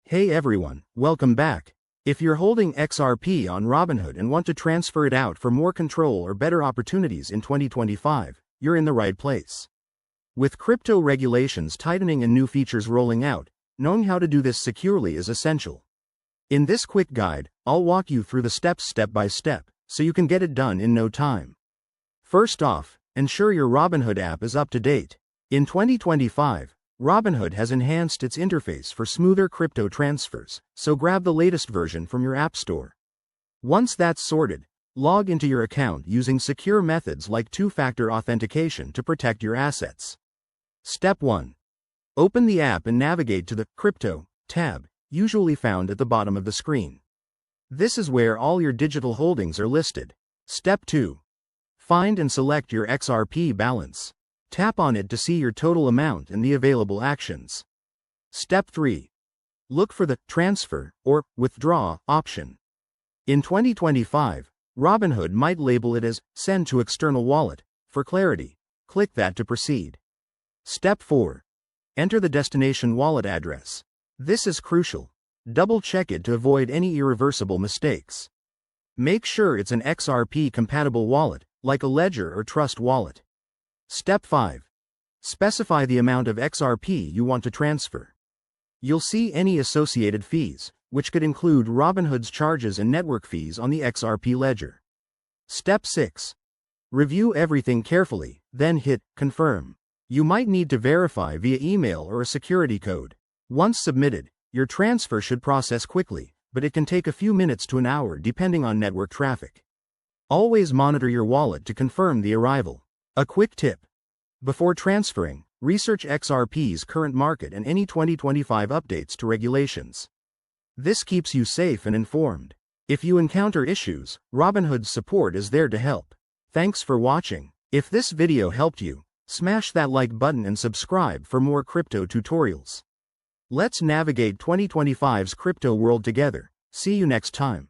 Hey everyone, welcome back. If you're holding XRP on Robinhood and want to transfer it out for more control or better opportunities in 2025, you're in the right place. With crypto regulations tightening and new features rolling out, knowing how to do this securely is essential. In this quick guide, I'll walk you through the steps step by step, so you can get it done in no time. First off, ensure your Robinhood app is up to date. In 2025, Robinhood has enhanced its interface for smoother crypto transfers, so grab the latest version from your app store. Once that's sorted, log into your account using secure methods like two-factor authentication to protect your assets. Step 1. Open the app and navigate to the Crypto tab, usually found at the bottom of the screen. This is where all your digital holdings are listed. Step 2. Find and select your XRP balance. Tap on it to see your total amount and the available actions. Step 3. Look for the Transfer or Withdraw option. In 2025, Robinhood might label it as Send to External Wallet. For clarity, click that to proceed. Step 4. Enter the destination wallet address. This is crucial. Double-check it to avoid any irreversible mistakes. Make sure it's an XRP-compatible wallet, like a Ledger or Trust wallet. Step 5. Specify the amount of XRP you want to transfer. You'll see any associated fees, which could include Robinhood's charges and network fees on the XRP ledger. Step 6. Review everything carefully, then hit Confirm. You might need to verify via email or a security code. Once submitted, your transfer should process quickly, but it can take a few minutes to an hour depending on network traffic. Always monitor your wallet to confirm the arrival. A quick tip. Before transferring, research XRP's current market and any 2025 updates to regulations. This keeps you safe and informed. If you encounter issues, Robinhood's support is there to help. Thanks for watching. If this video helped you, smash that like button and subscribe for more crypto tutorials. Let's navigate 2025's crypto world together. See you next time.